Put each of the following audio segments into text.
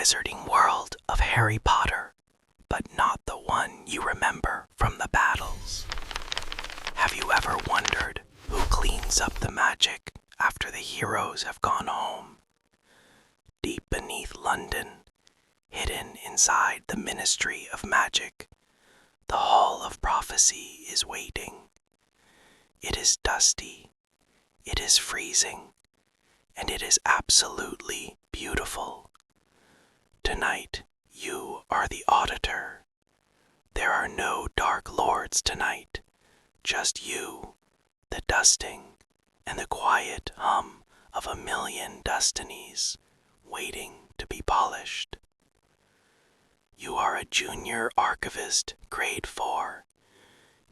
wizarding world of Harry Potter, but not the one you remember from the battles. Have you ever wondered who cleans up the magic after the heroes have gone home? Deep beneath London, hidden inside the Ministry of Magic, the Hall of Prophecy is waiting. It is dusty, it is freezing, and it is absolutely beautiful. Tonight, you are the auditor. There are no Dark Lords tonight, just you, the dusting, and the quiet hum of a million destinies waiting to be polished. You are a junior archivist, grade 4.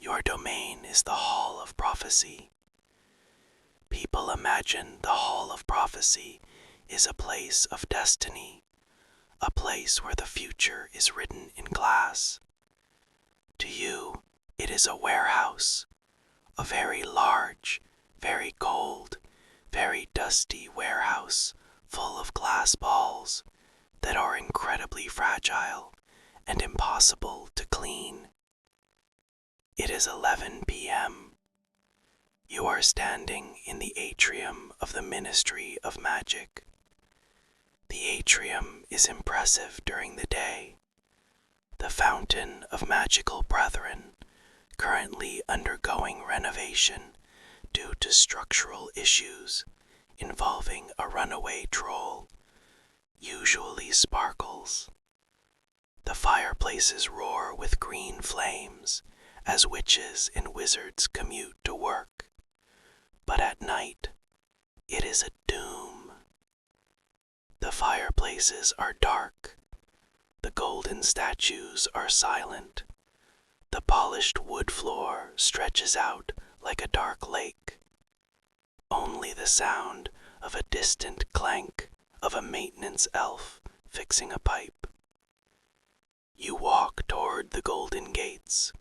Your domain is the Hall of Prophecy. People imagine the Hall of Prophecy is a place of destiny, a place where the future is written in glass. To you, it is a warehouse, a very large, very cold, very dusty warehouse full of glass balls that are incredibly fragile and impossible to clean. It is 11 p.m. You are standing in the atrium of the Ministry of Magic. The atrium is impressive during the day. The Fountain of Magical Brethren, currently undergoing renovation due to structural issues involving a runaway troll, usually sparkles. The fireplaces roar with green flames as witches and wizards commute to work. But at night, it is a doom. The fireplaces are dark. The golden statues are silent. The polished wood floor stretches out like a dark lake. Only the sound of a distant clank of a maintenance elf fixing a pipe. You walk toward the golden gates.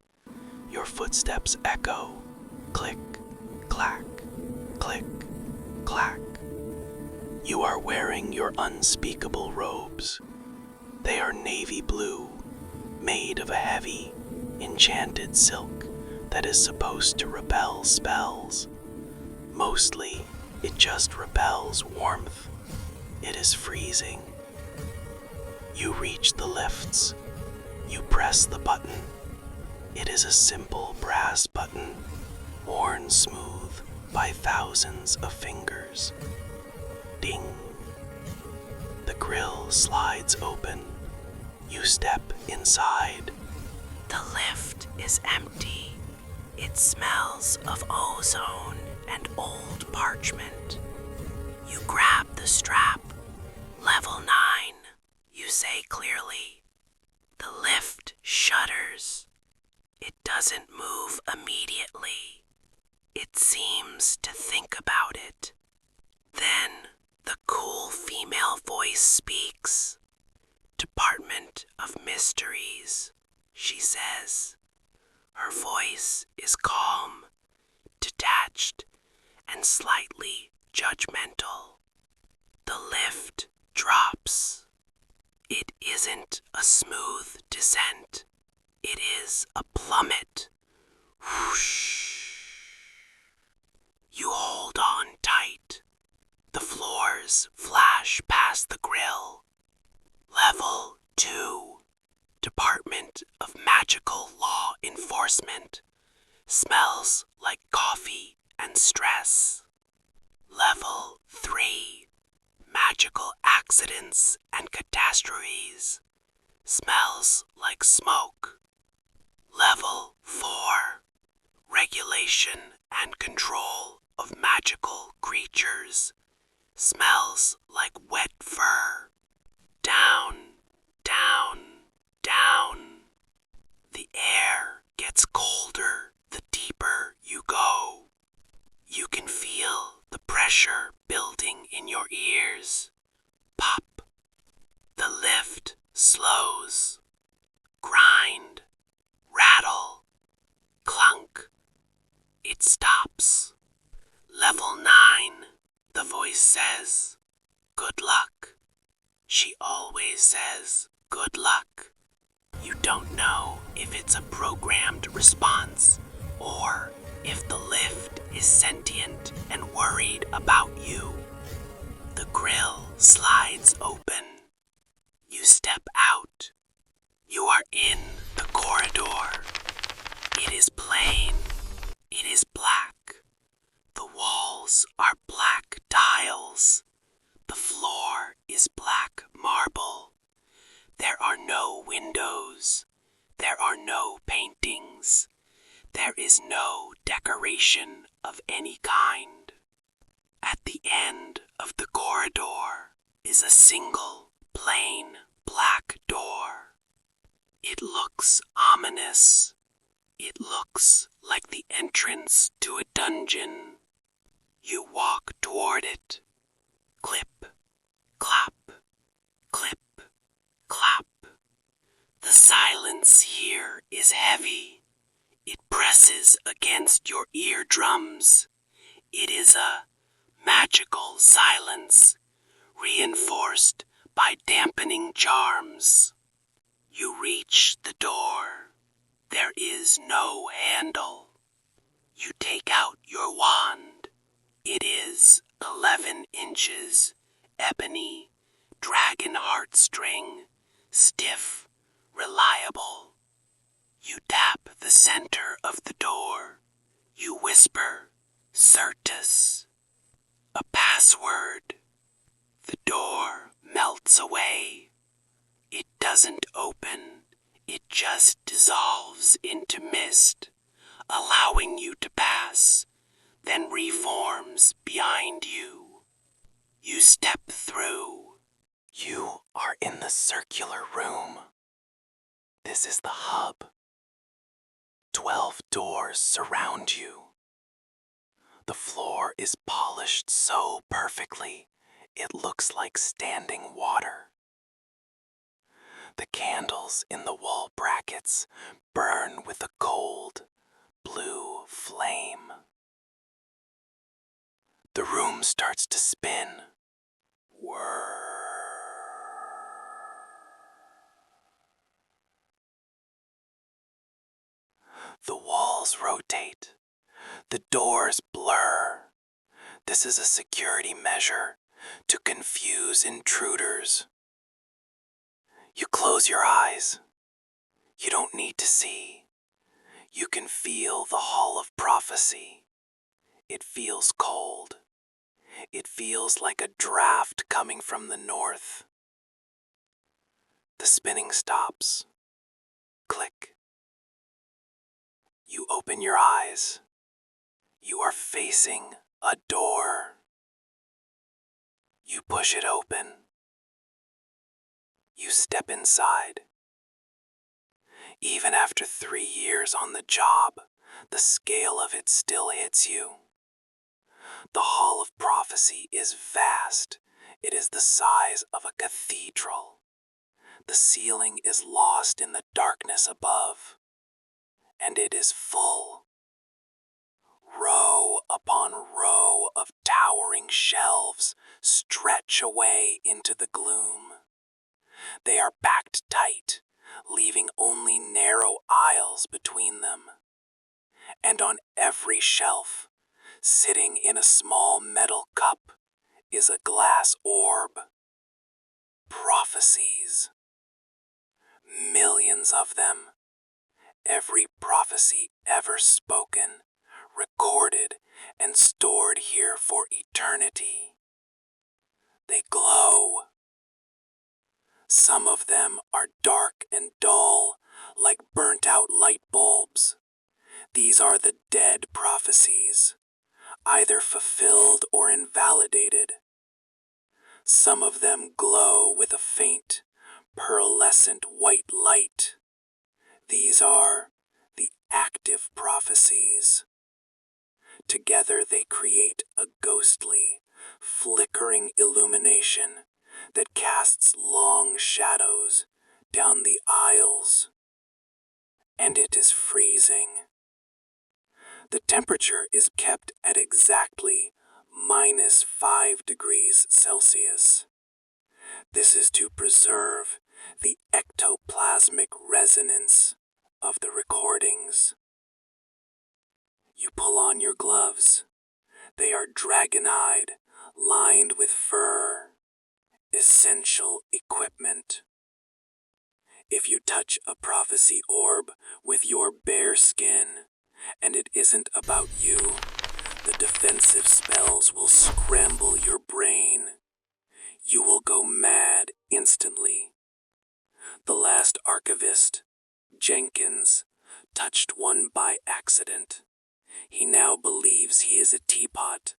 Your footsteps echo, click, clack, click, clack. You are wearing your unspeakable robes. They are navy blue, made of a heavy, enchanted silk that is supposed to repel spells. Mostly, it just repels warmth. It is freezing. You reach the lifts. You press the button. It is a simple brass button, worn smooth by thousands of fingers. Ding. The grill slides open. You step inside. The lift is empty. It smells of ozone and old parchment. You grab the strap. Level 9. You say clearly. The lift shudders. It doesn't move immediately. It seems to think about it. Then the cool female voice speaks. Department of Mysteries, she says. Her voice is calm, detached, and slightly judgmental. The lift drops. It isn't a smooth descent. It is a plummet. Whoosh. You hold on tight. The floors flash past the grill. Level 2. Department of Magical Law Enforcement. Smells like coffee and stress. Level 3. Magical accidents and catastrophes. Smells like smoke. Level 4. Regulation and control of magical creatures. Smells like wet fur. Down, down, down. The air gets colder the deeper you go. You can feel the pressure building in your ears. Pop. The lift slows. Grind. Rattle. Clunk. It stops. Level 9, the voice says. Good luck. She always says, "Good luck." You don't know if it's a programmed response or if the lift is sentient and worried about you. The grill slides open. You step out. You are in the corridor. It is plain. It is black. The walls are black tiles. The floor is black marble. There are no windows. There are no paintings. There is no decoration of any kind. At the end of the corridor is a single, plain, black door. It looks ominous. It looks like the entrance to a dungeon. You walk toward it. Clip, clap, clip, clap. The silence here is heavy. It presses against your eardrums. It is a magical silence, reinforced by dampening charms. You reach the door. There is no handle. You take out your wand. It is 11 inches, ebony, dragon heartstring, stiff, reliable. You tap the center of the door. You whisper, "Certus." A password. The door melts away. It doesn't open. It just dissolves into mist, allowing you to pass, then reforms behind you. You step through. You are in the circular room. This is the hub. 12 doors surround you. The floor is polished so perfectly, it looks like standing water. The candles in the wall brackets burn with a cold, blue flame. The room starts to spin. Whirr. The walls rotate. The doors blur. This is a security measure to confuse intruders. You close your eyes. You don't need to see. You can feel the Hall of Prophecy. It feels cold. It feels like a draft coming from the north. The spinning stops. Click. You open your eyes. You are facing a door. You push it open. You step inside. Even after 3 years on the job, the scale of it still hits you. The Hall of Prophecy is vast. It is the size of a cathedral. The ceiling is lost in the darkness above, and it is full. Row upon row of towering shelves stretch away into the gloom. They are packed tight, leaving only narrow aisles between them. And on every shelf, sitting in a small metal cup, is a glass orb. Prophecies. Millions of them. Every prophecy ever spoken, recorded, and stored here for eternity. They glow. Some of them are dark and dull, like burnt-out light bulbs. These are the dead prophecies, either fulfilled or invalidated. Some of them glow with a faint, pearlescent white light. These are the active prophecies. Together they create a ghostly, flickering illumination that casts long shadows down the aisles. And it is freezing. The temperature is kept at exactly -5 degrees Celsius. This is to preserve the ectoplasmic resonance of the recordings. You pull on your gloves. They are dragon-eyed, lined with fur. Essential equipment. If you touch a prophecy orb with your bare skin, and it isn't about you, the defensive spells will scramble your brain. You will go mad instantly. The last archivist, Jenkins, touched one by accident. He now believes he is a teapot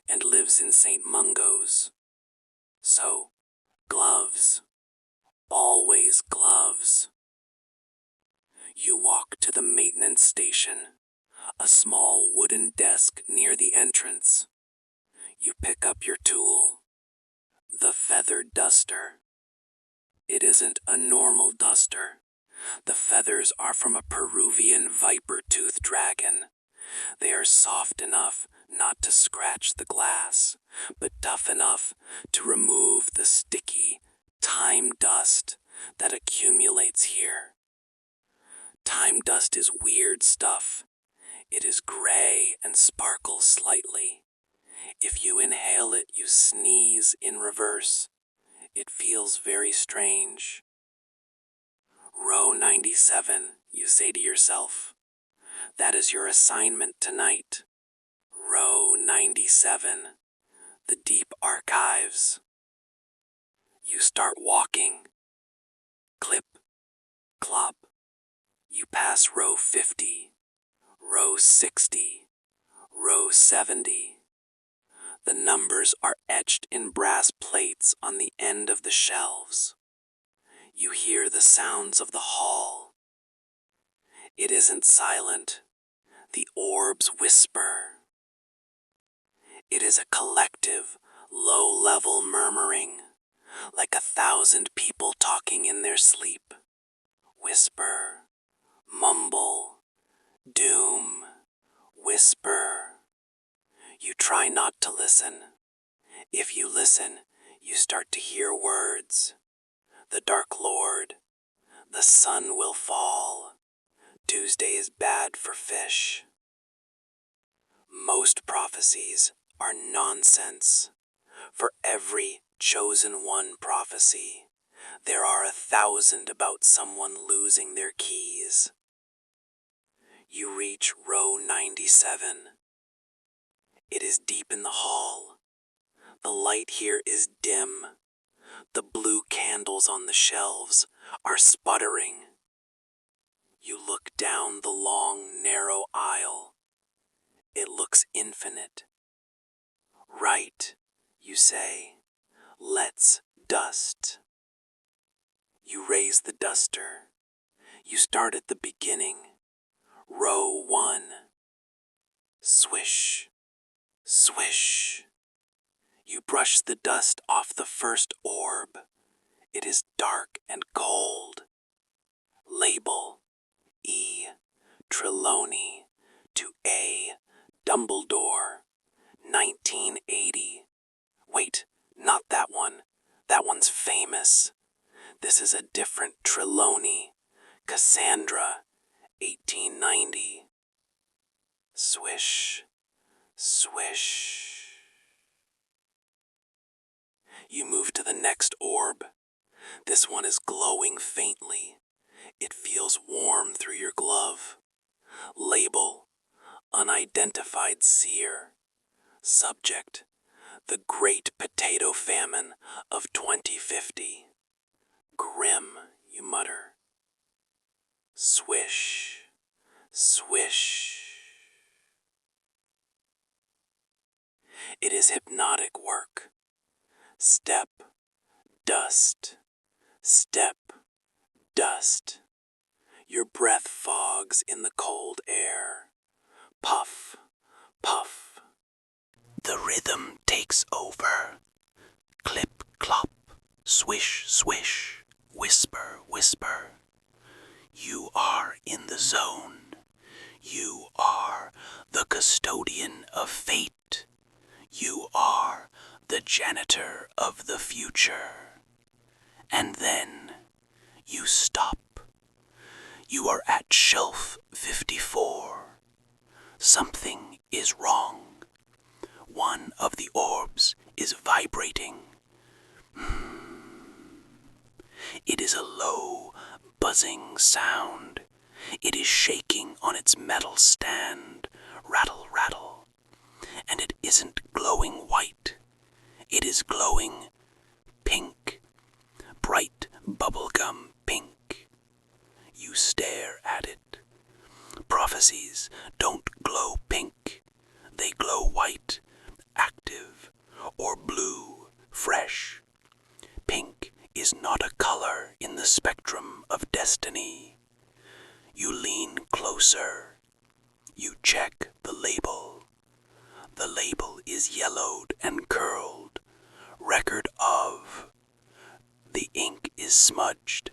and lives in St. Mungo's. So, gloves. Always gloves. You walk to the maintenance station, a small wooden desk near the entrance. You pick up your tool, the feathered duster. It isn't a normal duster. The feathers are from a Peruvian viper-toothed dragon. They are soft enough not to scratch the glass, but tough enough to remove the sticky time dust that accumulates here. Time dust is weird stuff. It is gray and sparkles slightly. If you inhale it, you sneeze in reverse. It feels very strange. Row 97, you say to yourself. That is your assignment tonight. Row 97, the deep archives. You start walking. Clip, clop. You pass row 50, row 60, row 70. The numbers are etched in brass plates on the end of the shelves. You hear the sounds of the hall. It isn't silent. The orbs whisper. It is a collective, low-level murmuring, like 1,000 people talking in their sleep. Whisper, mumble, doom, whisper. You try not to listen. If you listen, you start to hear words. The Dark Lord. The sun will fall. Tuesday is bad for fish. Most prophecies are nonsense. For every chosen one prophecy, there are 1,000 about someone losing their keys. You reach row 97. It is deep in the hall. The light here is dim. The blue candles on the shelves are sputtering. You look down the long, narrow aisle. It looks infinite. Right, you say. Let's dust. You raise the duster. You start at the beginning. Row 1. Swish, swish. You brush the dust off the first orb. It is dark and cold. Label E. Trelawney to A. Dumbledore, 1980. Wait, not that one. That one's famous. This is a different Trelawney. Cassandra, 1890. Swish, swish. You move to the next orb. This one is glowing faintly. It feels warm through your glove. Label, unidentified seer. Subject, the Great Potato Famine of 2050. Grim, you mutter. Swish, swish. It is hypnotic work. Step, dust, step, dust. Your breath fogs in the cold air. Puff, puff. The rhythm takes over. Clip, clop, swish, swish, whisper, whisper. You are in the zone. You are the custodian of fate. You are the janitor of the future. And then you stop. You are at shelf 54. Something is wrong. One of the orbs is vibrating. It is a low, buzzing sound. It is shaking on its metal stand. Rattle, rattle. And it isn't glowing white. It is glowing pink. Bright bubblegum pink. You stare at it. Prophecies don't glow pink. They glow white, active, or blue, fresh. Pink is not a color in the spectrum of destiny. You lean closer. You check the label. The label is yellowed and curled. Record of. The ink is smudged.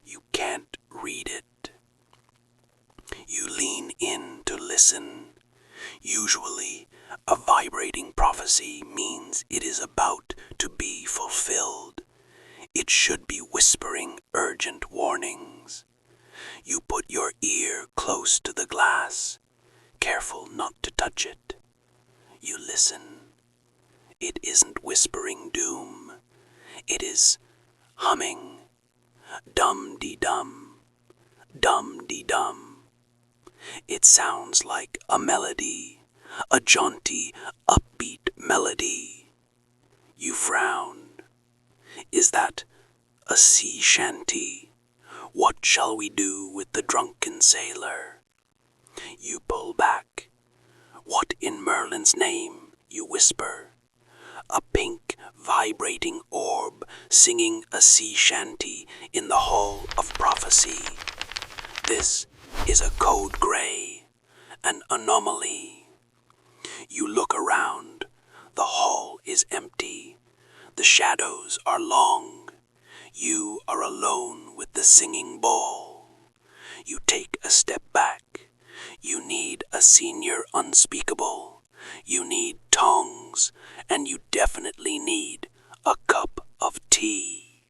You can't read it. You lean in to listen. Usually, a vibrating prophecy means it is about to be fulfilled. It should be whispering urgent warnings. You put your ear close to the glass, careful not to touch it. You listen. It isn't whispering doom. It is humming. Dum-dee-dum. Dum-dee-dum. It sounds like a melody, a jaunty, upbeat melody. You frown. Is that a sea shanty? What shall we do with the drunken sailor? You pull back. What in Merlin's name? You whisper. A pink, vibrating orb singing a sea shanty in the Hall of Prophecy. This is a code gray, an anomaly. You look around. The hall is empty. The shadows are long. You are alone with the singing ball. You take a step back. You need a senior unspeakable. You need tongs, and you definitely need a cup of tea.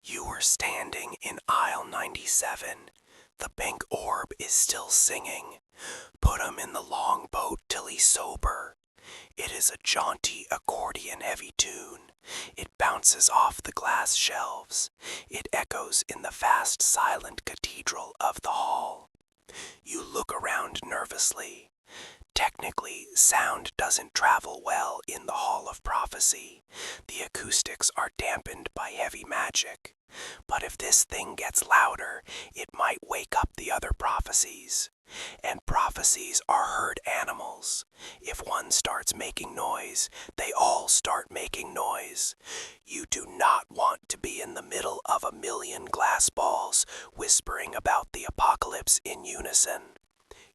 You were standing in aisle 97. The pink orb is still singing. Put him in the longboat till he's sober. It is a jaunty accordion-heavy tune. It bounces off the glass shelves. It echoes in the vast silent cathedral of the hall. You look around nervously. Technically, sound doesn't travel well in the Hall of Prophecy. The acoustics are dampened by heavy magic. But if this thing gets louder, it might wake up the other prophecies. And prophecies are herd animals. If one starts making noise, they all start making noise. You do not want to be in the middle of a million glass balls whispering about the apocalypse in unison.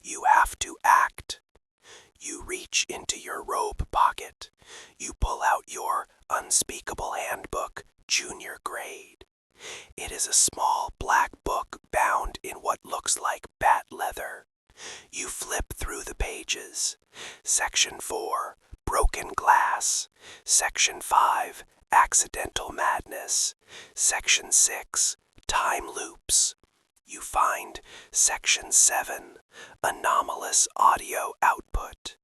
You have to act. You reach into your robe pocket. You pull out your Unspeakable Handbook, junior grade. It is a small black book bound in what looks like bat leather. You flip through the pages. Section 4, Broken Glass. Section 5, Accidental Madness. Section 6, Time Loops. You find Section 7, Anomalous Audio Output.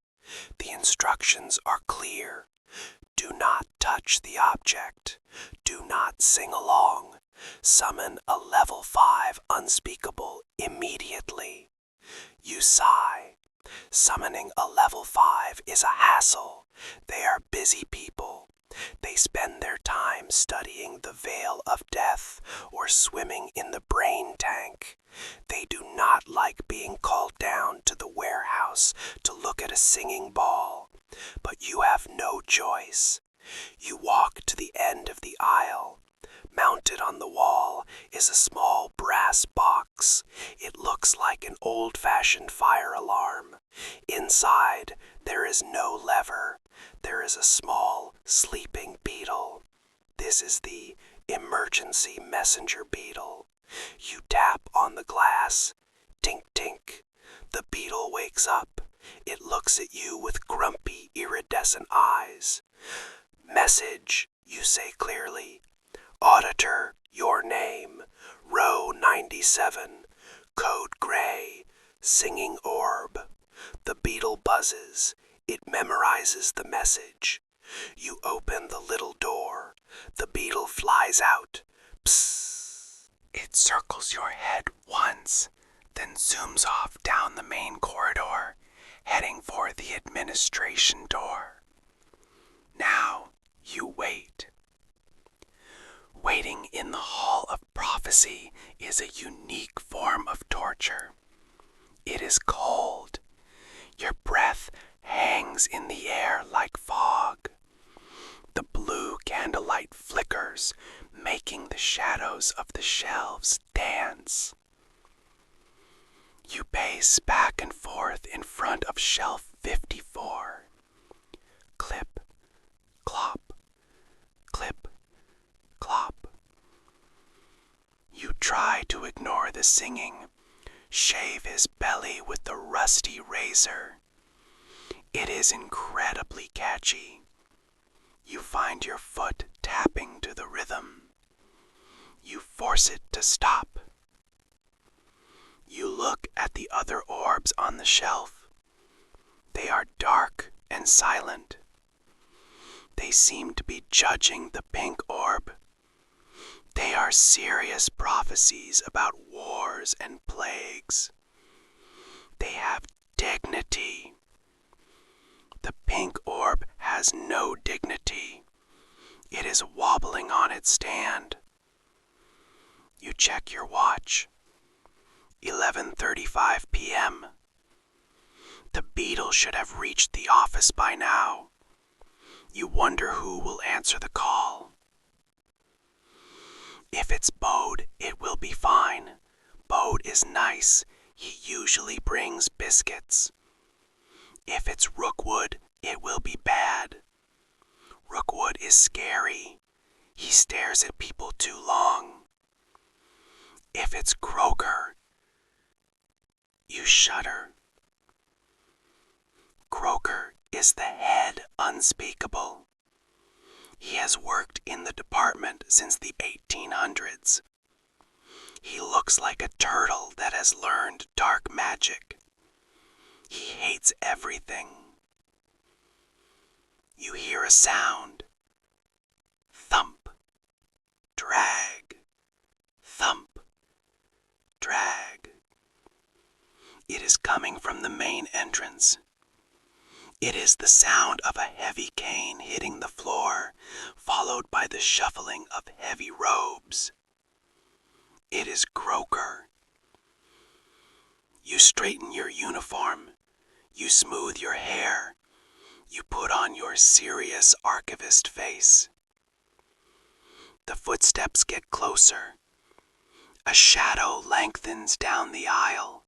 The instructions are clear. Do not touch the object. Do not sing along. Summon a level 5 unspeakable immediately. You sigh. Summoning a level 5 is a hassle. They are busy people. They spend their time studying the Veil of Death or swimming in the brain tank. They do not like being called down to the warehouse to look at a singing ball. But you have no choice. You walk to the end of the aisle. Mounted on the wall is a small brass box. It looks like an old-fashioned fire alarm. Inside, there is no lever. There is a small, sleeping beetle. This is the emergency messenger beetle. You tap on the glass. Tink, tink. The beetle wakes up. It looks at you with grumpy, iridescent eyes. Message, you say clearly. Auditor, Your name, row 97, code gray, singing orb. The beetle buzzes. It memorizes the message. You open the little door. The beetle flies out. Psst. It circles your head once, then zooms off down the main corridor, heading for the administration door. Now you wait. Waiting in the Hall of Prophecy is a unique form of torture. It is cold. Your breath hangs in the air like fog. The blue candlelight flickers, making the shadows of the shelves dance. You pace back and forth in front of shelf 54. Clip, clop, clip, clop. You try to ignore the singing, shave his belly with the rusty razor. It is incredibly catchy. You find your foot tapping to the rhythm. You force it to stop. You look at the other orbs on the shelf. They are dark and silent. They seem to be judging the pink orb. They are serious prophecies about wars and plagues. They have dignity. The pink orb has no dignity. It is wobbling on its stand. You check your watch. 11:35 p.m. The beetle should have reached the office by now. You wonder who will answer the call. If it's Bode, it will be fine. Bode is nice. He usually brings biscuits. If it's Rookwood, it will be bad. Rookwood is scary. He stares at people too long. If it's Croaker, you shudder. Croaker is the head unspeakable. He has worked in the department since the 1800s. He looks like a turtle that has learned dark magic. He hates everything. You hear a sound. Thump, drag, thump, drag. It is coming from the main entrance. It is the sound of a heavy cane hitting the floor, followed by the shuffling of heavy robes. It is Croaker. You straighten your uniform. You smooth your hair. You put on your serious archivist face. The footsteps get closer. A shadow lengthens down the aisle.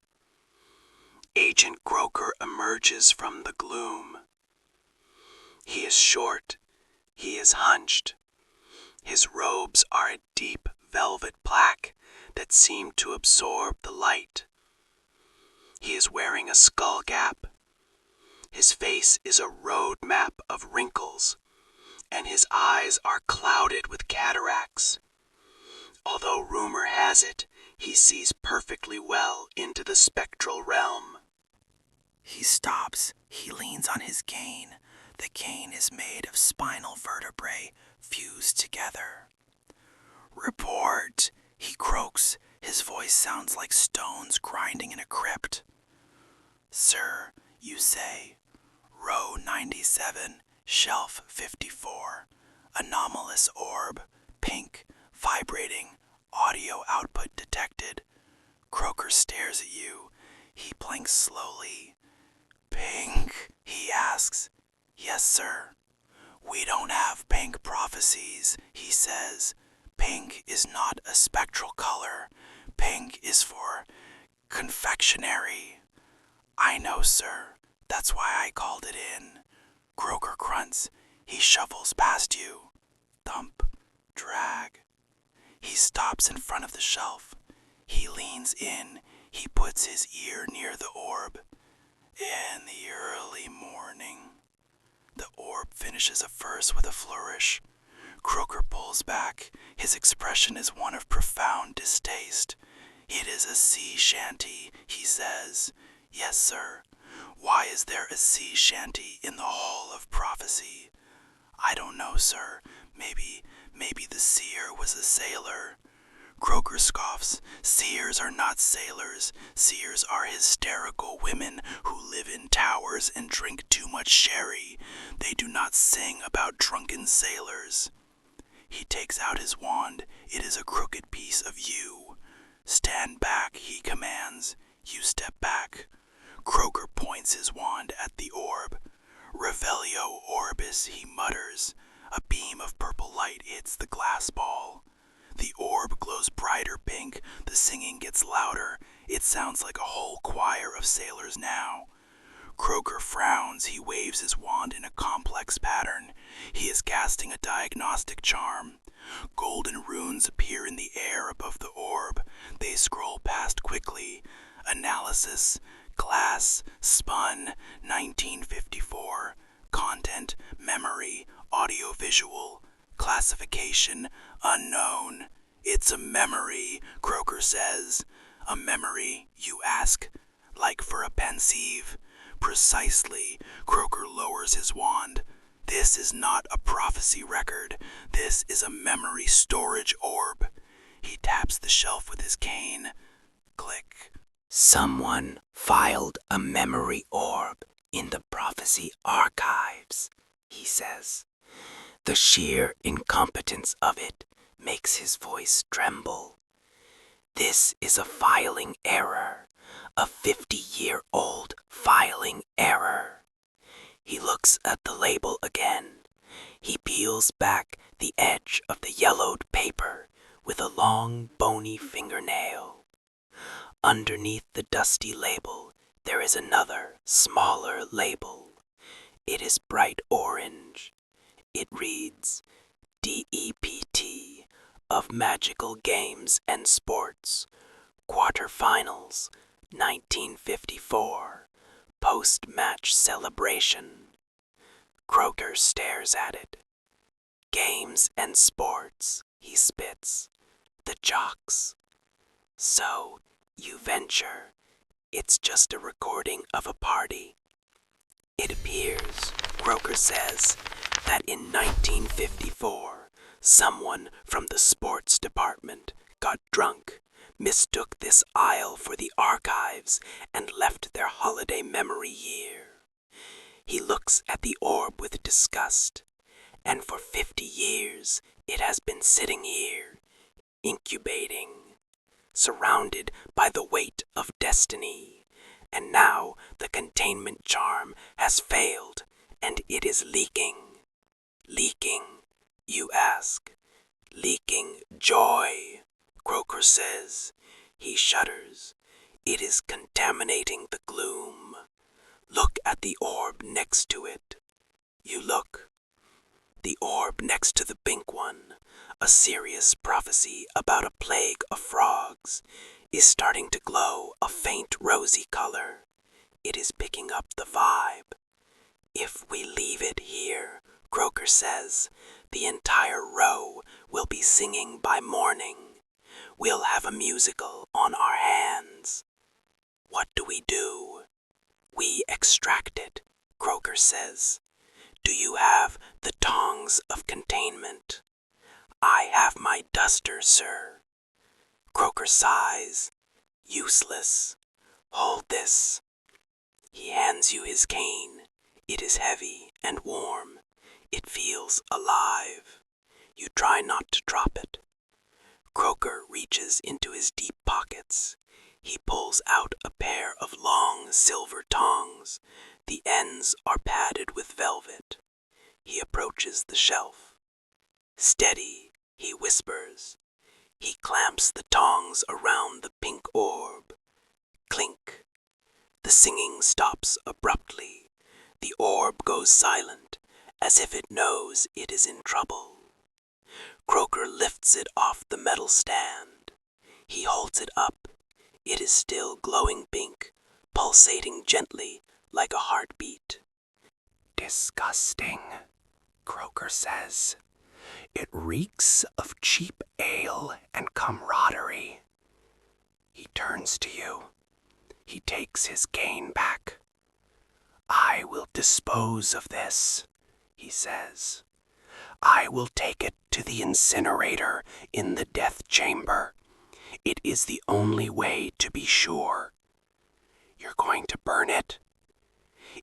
Agent Croaker emerges from the gloom. He is short. He is hunched. His robes are a deep velvet black that seem to absorb the light. He is wearing a skull cap. His face is a road map of wrinkles, and his eyes are clouded with cataracts. Although rumor has it, he sees perfectly well into the spectral realm. He stops. He leans on his cane. The cane is made of spinal vertebrae fused together. Report, he croaks. His voice sounds like stones grinding in a crypt. Sir, you say, row 97, shelf 54, anomalous orb, pink, vibrating, audio output detected. Croaker stares at you. He blinks slowly. Pink, he asks. Yes, sir. We don't have pink prophecies, he says. Pink is not a spectral color. Pink is for confectionery. I know, sir. That's why I called it in. Croaker grunts. He shuffles past you. Thump, drag. He stops in front of the shelf. He leans in. He puts his ear near the orb. In the early morning. The orb finishes a verse with a flourish. Croaker pulls back. His expression is one of profound distaste. It is a sea shanty, he says. Yes, sir. Why is there a sea shanty in the Hall of Prophecy? I don't know, sir. Maybe the seer was a sailor. Croaker scoffs. Seers are not sailors. Seers are hysterical women who live in towers and drink too much sherry. They do not sing about drunken sailors. He takes out his wand. It is a crooked piece of yew. Stand back, he commands. You step back. Croaker points his wand at the orb. Revelio orbis, he mutters. A beam of purple light hits the glass ball. The orb glows brighter pink. The singing gets louder. It sounds like a whole choir of sailors now. Croaker frowns. He waves his wand in a complex pattern. He is casting a diagnostic charm. Golden runes appear in the air above the orb. They scroll past quickly. Analysis. Glass. Spun. 1954. Content. Memory. Audiovisual. Classification. Unknown. It's a memory, Croaker says. A memory, you ask? Like for a pensieve? Precisely. Croaker lowers his wand. This is not a prophecy record. This is a memory storage orb. He taps the shelf with his cane. Click. Someone filed a memory orb in the prophecy archives, he says. The sheer incompetence of it makes his voice tremble. This is a filing error, a 50-year-old filing error. He looks at the label again. He peels back the edge of the yellowed paper with a long, bony fingernail. Underneath the dusty label, there is another, smaller label. It is bright orange. It reads, DEPT of Magical Games and Sports, Quarterfinals, 1954, Post-Match Celebration. Croaker stares at it. Games and sports, he spits. The jocks. So, you venture, it's just a recording of a party. It appears, Croaker says, that in 1954, someone from the sports department got drunk, mistook this aisle for the archives, and left their holiday memory year. He looks at the orb with disgust, and for 50 years it has been sitting here, incubating, surrounded by the weight of destiny, and now the containment charm has failed, and it is leaking. Leaking, you ask. Leaking joy, Croaker says. He shudders. It is contaminating the gloom. Look at the orb next to it. You look. The orb next to the pink one, a serious prophecy about a plague of frogs, is starting to glow a faint rosy color. It is picking up the vibe. If we leave it here, Croaker says, the entire row will be singing by morning. We'll have a musical on our hands. What do? We extract it, Croaker says. Do you have the tongs of containment? I have my duster, sir. Croaker sighs. Useless. Hold this. He hands you his cane. It is heavy and warm. It feels alive. You try not to drop it. Croaker reaches into his deep pockets. He pulls out a pair of long silver tongs. The ends are padded with velvet. He approaches the shelf. Steady, he whispers. He clamps the tongs around the pink orb. Clink. The singing stops abruptly. The orb goes silent, as if it knows it is in trouble. Croaker lifts it off the metal stand. He holds it up. It is still glowing pink, pulsating gently like a heartbeat. Disgusting, Croaker says. It reeks of cheap ale and camaraderie. He turns to you. He takes his cane back. I will dispose of this, he says. I will take it to the incinerator in the death chamber. It is the only way to be sure. You're going to burn it?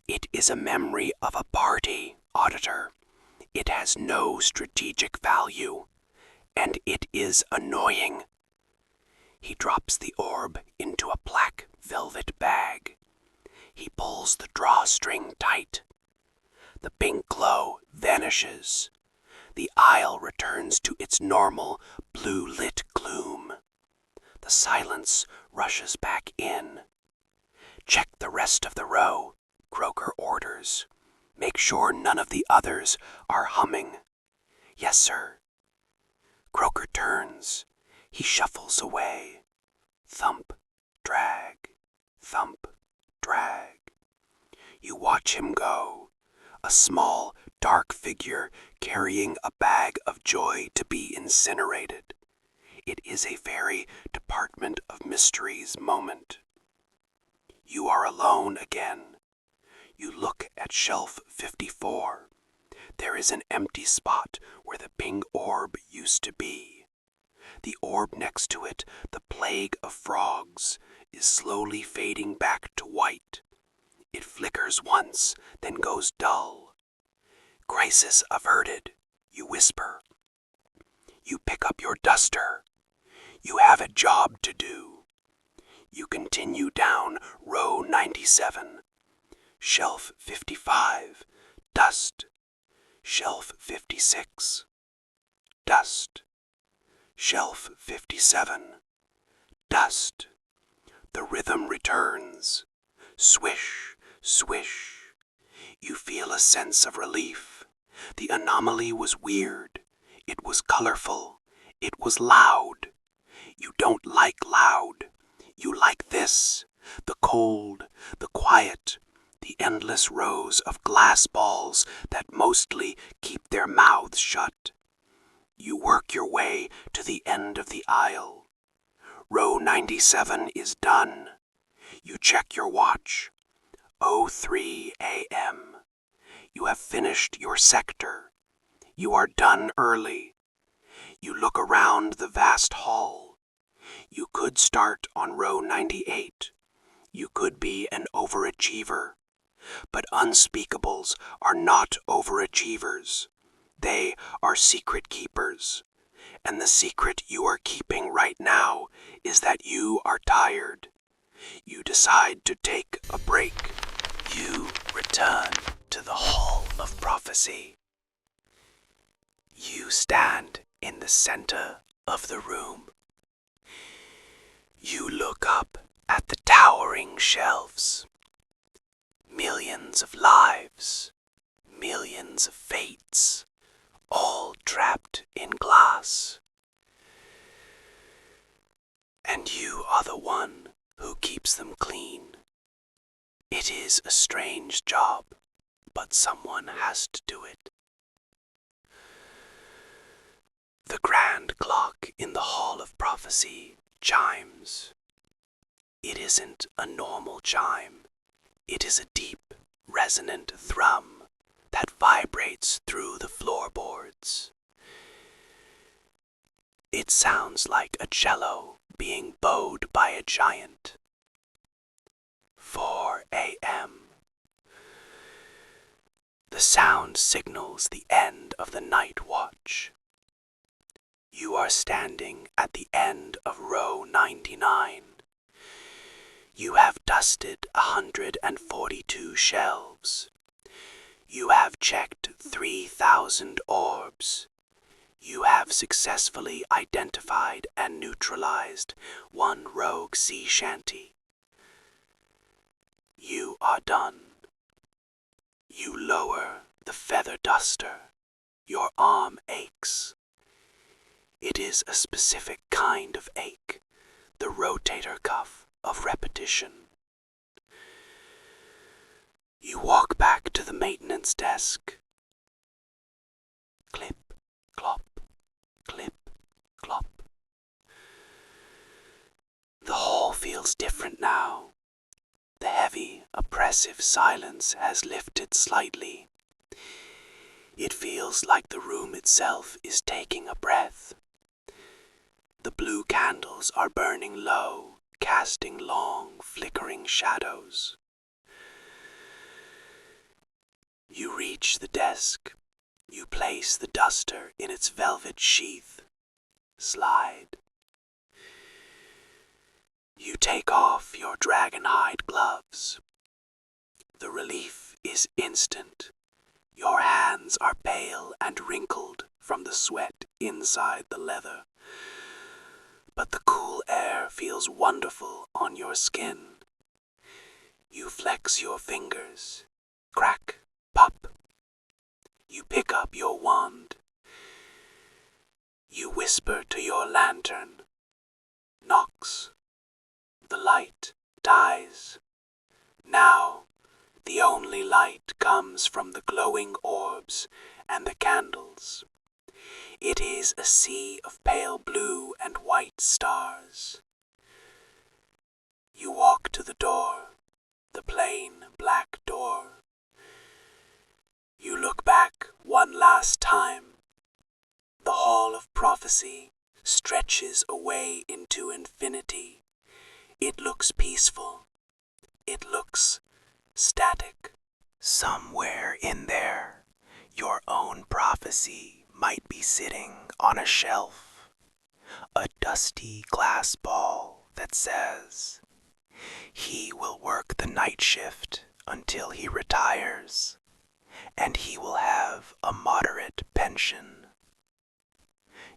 It is a memory of a party, Auditor. It has no strategic value, and it is annoying. He drops the orb into a black velvet bag. He pulls the drawstring tight. The pink glow vanishes. The aisle returns to its normal blue-lit gloom. The silence rushes back in. Check the rest of the row, Croaker orders. Make sure none of the others are humming. Yes, sir. Croaker turns. He shuffles away. Thump, drag, thump, drag. You watch him go. A small, dark figure carrying a bag of joy to be incinerated. It is a very Department of Mysteries moment. You are alone again. You look at shelf 54. There is an empty spot where the pink orb used to be. The orb next to it, the plague of frogs, is slowly fading back to white. It flickers once, then goes dull. Crisis averted, you whisper. You pick up your duster. You have a job to do. You continue down row 97. Shelf 55, dust. Shelf 56, dust. Shelf 57, dust. The rhythm returns. Swish, swish. You feel a sense of relief. The anomaly was weird. It was colorful. It was loud. You don't like loud. You like this. The cold, the quiet, the endless rows of glass balls that mostly keep their mouths shut. You work your way to the end of the aisle. Row 97 is done. You check your watch. 03 a.m. You have finished your sector. You are done early. You look around the vast hall. You could start on row 98. You could be an overachiever. But unspeakables are not overachievers. They are secret keepers. And the secret you are keeping right now is that you are tired. You decide to take a break. You return to the Hall of Prophecy. You stand in the center of the room. You look up at the towering shelves. Millions of lives, millions of fates, all trapped in glass. And you are the one who keeps them clean. It is a strange job, but someone has to do it. The grand clock in the Hall of Prophecy chimes. It isn't a normal chime. It is a deep, resonant thrum that vibrates through the floorboards. It sounds like a cello being bowed by a giant. 4 a.m. The sound signals the end of the night watch. You are standing at the end of row 99. You have dusted 142 shelves. You have checked 3,000 orbs. You have successfully identified and neutralized one rogue sea shanty. You are done. You lower the feather duster. Your arm aches. It is a specific kind of ache, the rotator cuff of repetition. You walk back to the maintenance desk. Clip, clop, clip, clop. The hall feels different now. The heavy, oppressive silence has lifted slightly. It feels like the room itself is taking a breath. The blue candles are burning low, casting long, flickering shadows. You reach the desk. You place the duster in its velvet sheath. Slide. You take off your dragon-hide gloves. The relief is instant. Your hands are pale and wrinkled from the sweat inside the leather. But the cool air feels wonderful on your skin. You flex your fingers. Crack, pop. You pick up your wand. You whisper to your lantern. Knocks. The light dies. Now, the only light comes from the glowing orbs and the candles. It is a sea of pale blue and white stars. You walk to the door, the plain black door. You look back one last time. The Hall of Prophecy stretches away into infinity. It looks peaceful. It looks static. Somewhere in there, your own prophecy might be sitting on a shelf. A dusty glass ball that says, "He will work the night shift until he retires, and he will have a moderate pension."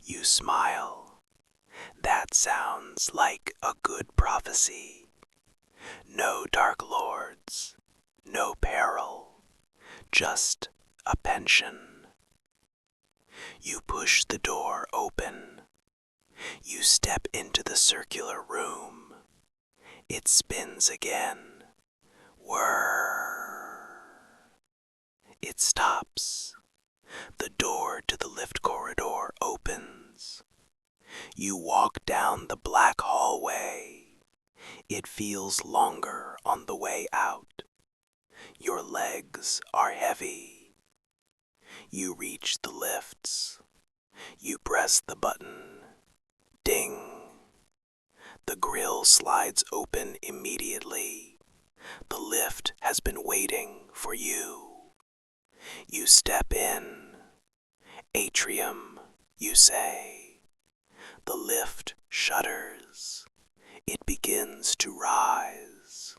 You smile. That sounds like a good prophecy. No dark lords, no peril, just a pension. You push the door open. You step into the circular room. It spins again. Whirr. It stops. The door to the lift corridor opens. You walk down the black hallway. It feels longer on the way out. Your legs are heavy. You reach the lifts. You press the button. Ding. The grill slides open immediately. The lift has been waiting for you. You step in. "Atrium," you say. The lift shudders. It begins to rise.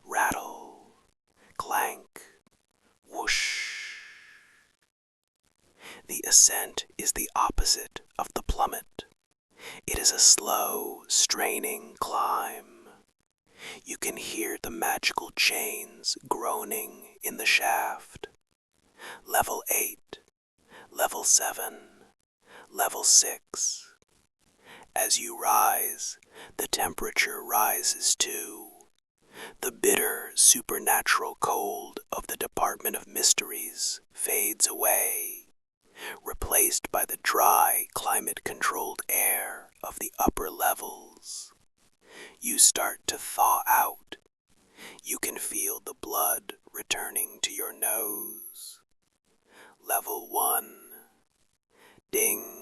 Rattle, clank, whoosh. The ascent is the opposite of the plummet. It is a slow, straining climb. You can hear the magical chains groaning in the shaft. Level 8, Level 7, Level 6. As you rise, the temperature rises too. The bitter, supernatural cold of the Department of Mysteries fades away, replaced by the dry, climate-controlled air of the upper levels. You start to thaw out. You can feel the blood returning to your nose. Level 1. Ding.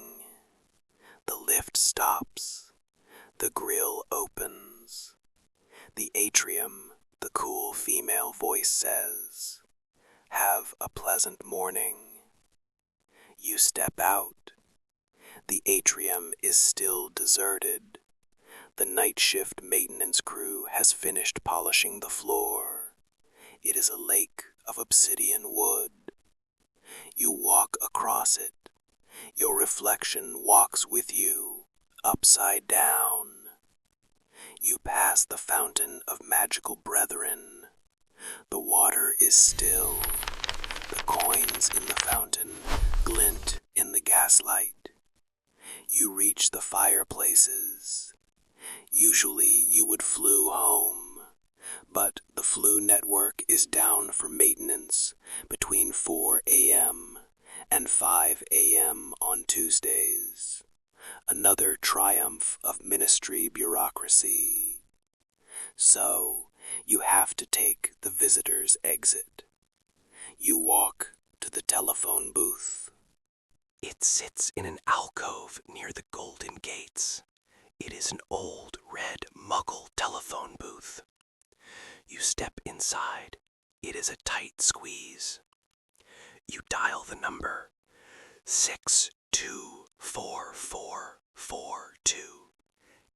The lift stops. The grill opens. The atrium, the cool female voice says, "Have a pleasant morning." You step out. The atrium is still deserted. The night shift maintenance crew has finished polishing the floor. It is a lake of obsidian wood. You walk across it. Your reflection walks with you, upside down. You pass the fountain of magical brethren. The water is still. The coins in the fountain glint in the gaslight. You reach the fireplaces. Usually you would flew home, but the flu network is down for maintenance between 4 a.m. and 5 a.m. on Tuesdays. Another triumph of ministry bureaucracy. So, you have to take the visitor's exit. You walk to the telephone booth. It sits in an alcove near the Golden Gates. It is an old red Muggle telephone booth. You step inside. It is a tight squeeze. You dial the number 624442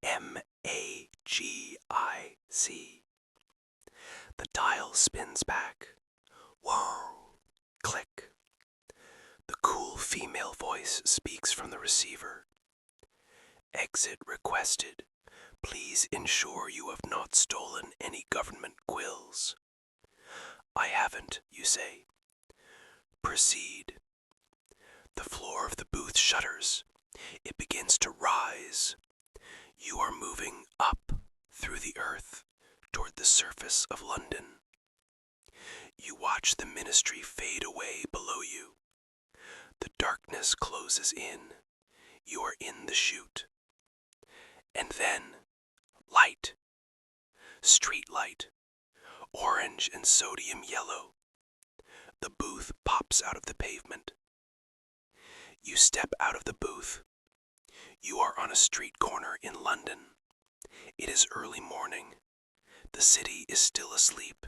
MAGIC. The dial spins back. Whoa! Click. The cool female voice speaks from the receiver. Exit requested. Please ensure you have not stolen any government quills. I haven't, you say. Proceed. The floor of the booth shudders. It begins to rise. You are moving up through the earth toward the surface of London. You watch the ministry fade away below you. The darkness closes in. You are in the chute. And then, light. Street light. Orange and sodium yellow. The booth pops out of the pavement. You step out of the booth. You are on a street corner in London. It is early morning. The city is still asleep.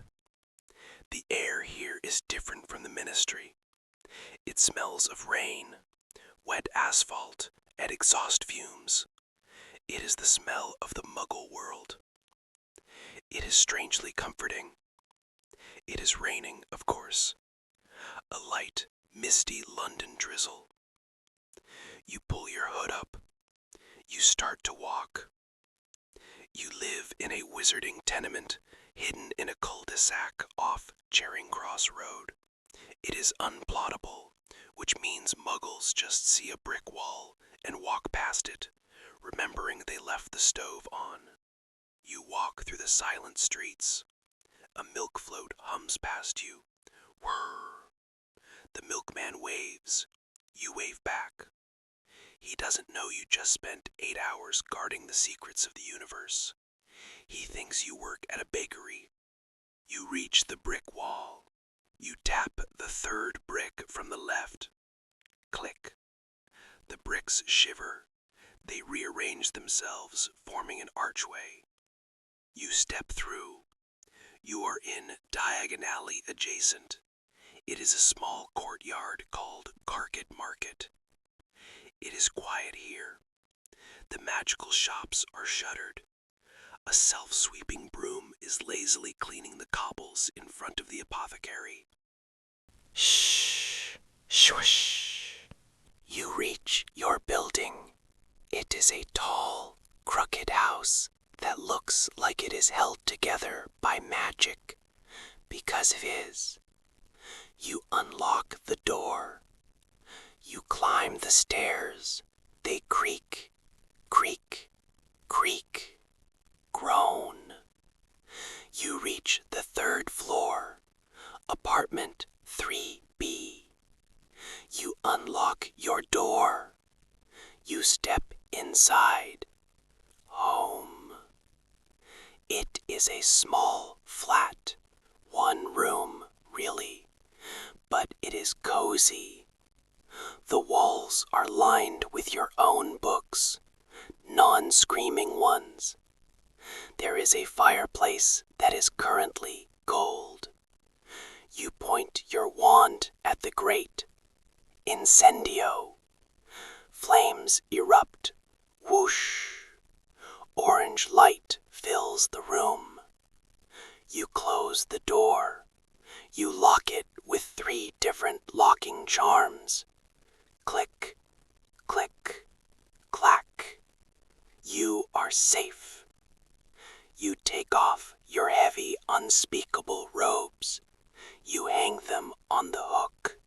The air here is different from the ministry. It smells of rain, wet asphalt, and exhaust fumes. It is the smell of the Muggle world. It is strangely comforting. It is raining, of course. A light, misty London drizzle. You pull your hood up. You start to walk. You live in a wizarding tenement hidden in a cul-de-sac off Charing Cross Road. It is unplottable, which means Muggles just see a brick wall and walk past it, remembering they left the stove on. You walk through the silent streets. A milk float hums past you. Whirr. The milkman waves. You wave back. He doesn't know you just spent 8 hours guarding the secrets of the universe. He thinks you work at a bakery. You reach the brick wall. You tap the third brick from the left. Click. The bricks shiver. They rearrange themselves, forming an archway. You step through. You are in diagonally adjacent. It is a small courtyard called Carket Market. It is quiet here. The magical shops are shuttered. A self-sweeping broom is lazily cleaning the cobbles in front of the apothecary. Shh! Swish! You reach your building. It is a tall, crooked house that looks like it is held together by magic, because it is. You unlock the door. You climb the stairs. They creak, creak, creak, groan. You reach the third floor, apartment 3B. You unlock your door. You step inside. Home. It is a small flat, one room, really, but it is cozy. The walls are lined with your own books, non-screaming ones. There is a fireplace that is currently cold. You point your wand at the grate. Incendio. Flames erupt. Whoosh. Orange light fills the room. You close the door. You lock it with 3 different locking charms. Click, click, clack. You are safe. You take off your heavy, unspeakable robes. You hang them on the hook.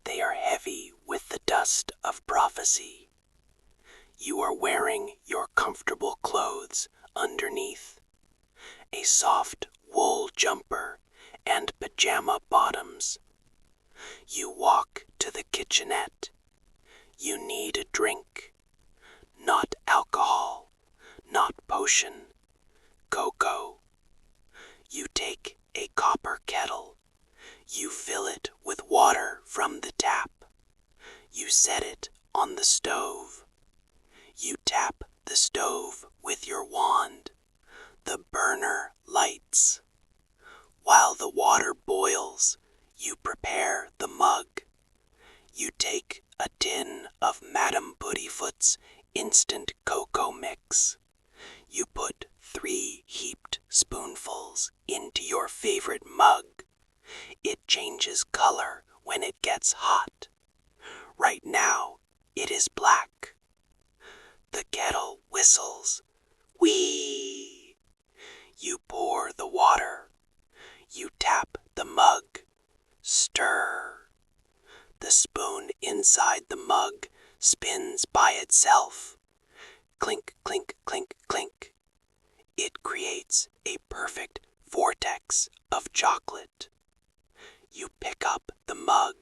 They are heavy with the dust of prophecy. You are wearing your comfortable clothes underneath. A soft wool jumper and pajama bottoms. You walk to the kitchen not potion, cocoa. You take a copper kettle. You fill it with water from the tap. You set it on the stove. You tap the stove with your wand. The burner lights. While the water boils, you prepare the mug. You take a tin of Madame Puttyfoot's instant cocoa mix. You put 3 heaped spoonfuls into your favorite mug. It changes color when it gets hot. Right now, it is black. The kettle whistles. Whee! You pour the water. You tap the mug. Stir. The spoon inside the mug spins by itself. Clink, clink, clink, clink. It creates a perfect vortex of chocolate. You pick up the mug.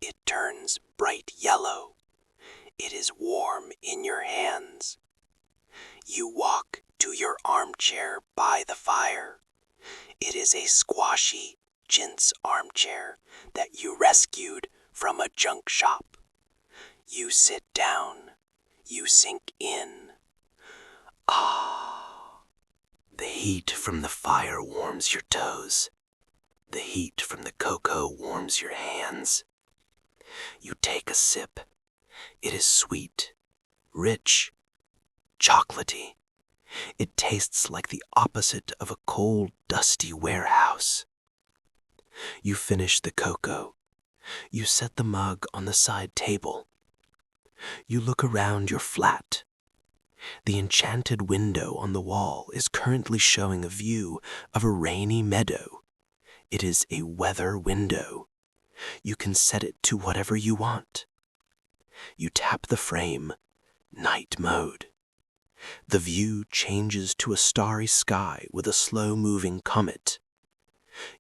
It turns bright yellow. It is warm in your hands. You walk to your armchair by the fire. It is a squashy chintz armchair that you rescued from a junk shop. You sit down. You sink in. Ah! The heat from the fire warms your toes. The heat from the cocoa warms your hands. You take a sip. It is sweet, rich, chocolatey. It tastes like the opposite of a cold, dusty warehouse. You finish the cocoa. You set the mug on the side table. You look around your flat. The enchanted window on the wall is currently showing a view of a rainy meadow. It is a weather window. You can set it to whatever you want. You tap the frame, night mode. The view changes to a starry sky with a slow-moving comet.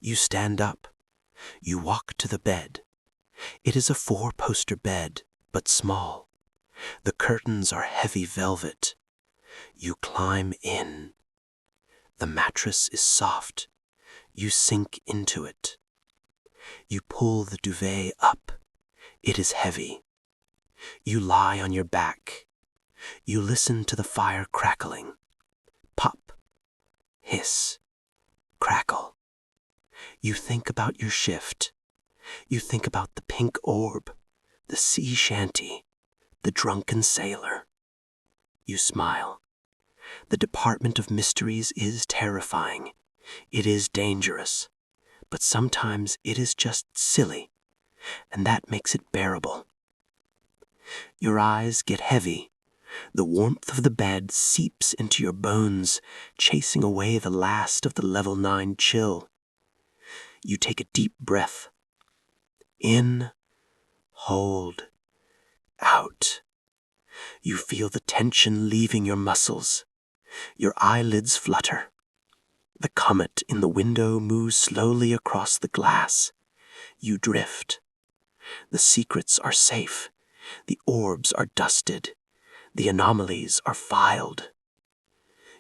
You stand up. You walk to the bed. It is a 4-poster bed, but small. The curtains are heavy velvet. You climb in. The mattress is soft. You sink into it. You pull the duvet up. It is heavy. You lie on your back. You listen to the fire crackling. Pop, hiss, crackle. You think about your shift. You think about the pink orb, the sea shanty, the drunken sailor. You smile. The Department of Mysteries is terrifying. It is dangerous. But sometimes it is just silly, and that makes it bearable. Your eyes get heavy. The warmth of the bed seeps into your bones, chasing away the last of the level 9 chill. You take a deep breath. In, hold, out. You feel the tension leaving your muscles. Your eyelids flutter. The comet in the window moves slowly across the glass. You drift. The secrets are safe. The orbs are dusted. The anomalies are filed.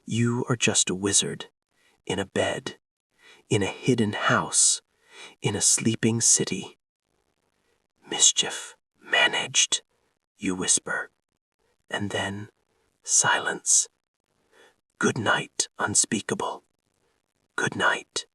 You are just a wizard, in a bed, in a hidden house, in a sleeping city. Mischief managed, you whisper, and then silence. Good night, Unspeakable. Good night.